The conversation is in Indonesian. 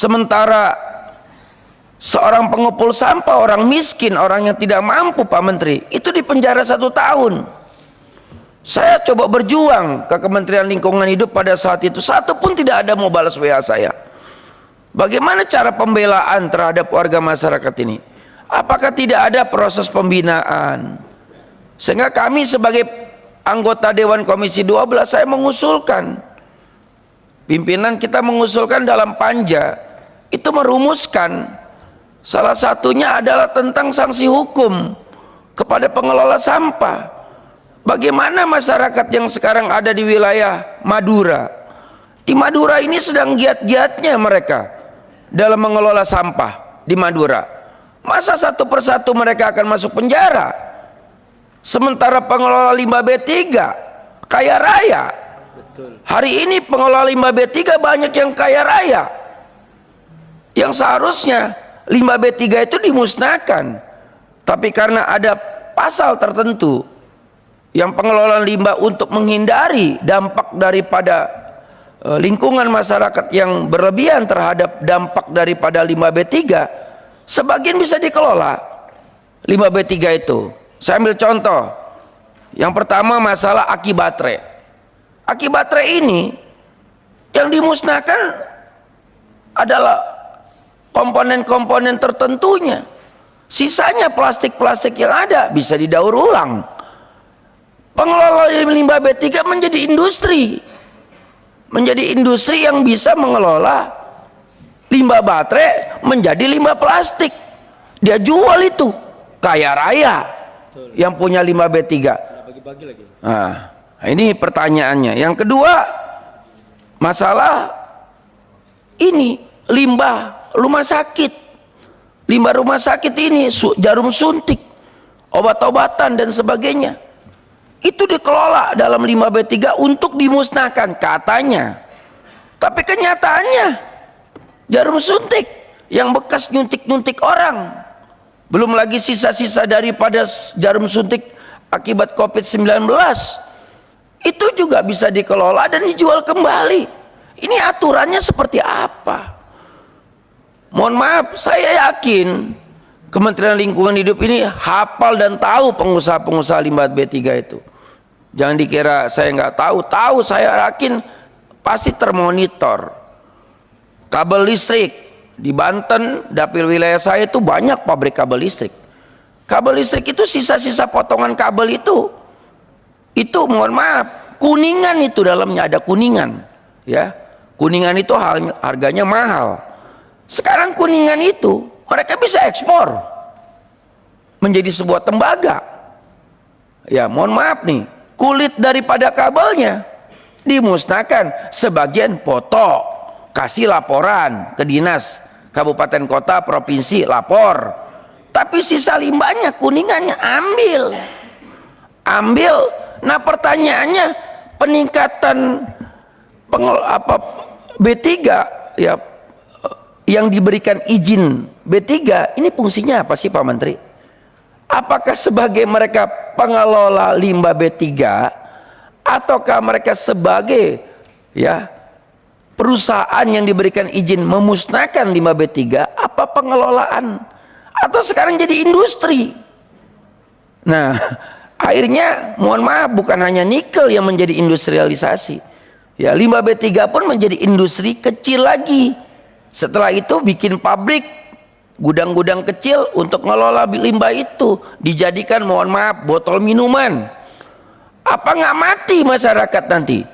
Sementara seorang pengepul sampah, orang miskin, orang yang tidak mampu, Pak Menteri, itu dipenjara 1 tahun. Saya coba berjuang ke Kementerian Lingkungan Hidup pada saat itu, satu pun tidak ada mau balas WA saya. Bagaimana cara pembelaan terhadap warga masyarakat ini? Apakah tidak ada proses pembinaan? Sehingga kami sebagai anggota Dewan Komisi 12, saya mengusulkan, pimpinan kita mengusulkan dalam panja itu merumuskan, salah satunya adalah tentang sanksi hukum kepada pengelola sampah. Bagaimana masyarakat yang sekarang ada di wilayah Madura, di Madura ini sedang giat-giatnya mereka dalam mengelola sampah di Madura. Masa satu persatu mereka akan masuk penjara, sementara pengelola limbah B3 kaya raya. Hari ini pengelola limbah B3 banyak yang kaya raya, yang seharusnya limbah B3 itu dimusnahkan, tapi karena ada pasal tertentu yang pengelolaan limbah untuk menghindari dampak daripada lingkungan masyarakat yang berlebihan terhadap dampak daripada limbah B3, sebagian bisa dikelola limbah B3 itu. Saya ambil contoh, yang pertama masalah aki baterai. Aki baterai ini yang dimusnahkan adalah komponen-komponen tertentunya, sisanya plastik-plastik yang ada bisa didaur ulang. Pengelola limbah B3 menjadi industri yang bisa mengelola limbah baterai menjadi limbah plastik. Dia jual itu, kaya raya. Betul. Yang punya limbah B3. Bagi-bagi lagi. Nah, ini pertanyaannya. Yang kedua, masalah ini limbah rumah sakit. Limbah rumah sakit ini jarum suntik, obat-obatan dan sebagainya, itu dikelola dalam limbah B3 untuk dimusnahkan katanya. Tapi kenyataannya jarum suntik yang bekas nyuntik-nyuntik orang, belum lagi sisa-sisa daripada jarum suntik akibat COVID-19, itu juga bisa dikelola dan dijual kembali. Ini aturannya seperti apa? Mohon maaf, saya yakin Kementerian Lingkungan Hidup ini hafal dan tahu pengusaha-pengusaha limbah B3 itu. Jangan dikira saya nggak tahu, saya yakin pasti termonitor. Kabel listrik di Banten, dapil wilayah saya itu banyak pabrik kabel listrik. Kabel listrik itu sisa-sisa potongan kabel itu mohon maaf, kuningan itu dalamnya ada kuningan, ya. Kuningan itu harganya mahal. Sekarang kuningan itu mereka bisa ekspor menjadi sebuah tembaga. Ya, mohon maaf nih, kulit daripada kabelnya dimusnahkan, sebagian foto, kasih laporan ke dinas, kabupaten kota, provinsi, lapor. Tapi sisa limbahnya, kuningannya ambil. Nah, pertanyaannya, peningkatan B3 ya, yang diberikan izin B3 ini fungsinya apa sih Pak Menteri? Apakah sebagai mereka pengelola limbah B3 ataukah mereka sebagai ya perusahaan yang diberikan izin memusnahkan limbah B3? Apa pengelolaan atau sekarang jadi industri? Nah, akhirnya mohon maaf, bukan hanya nikel yang menjadi industrialisasi, ya, limbah B3 pun menjadi industri kecil lagi. Setelah itu bikin pabrik, gudang-gudang kecil untuk ngelola limbah itu, dijadikan mohon maaf botol minuman. Apa nggak mati masyarakat nanti?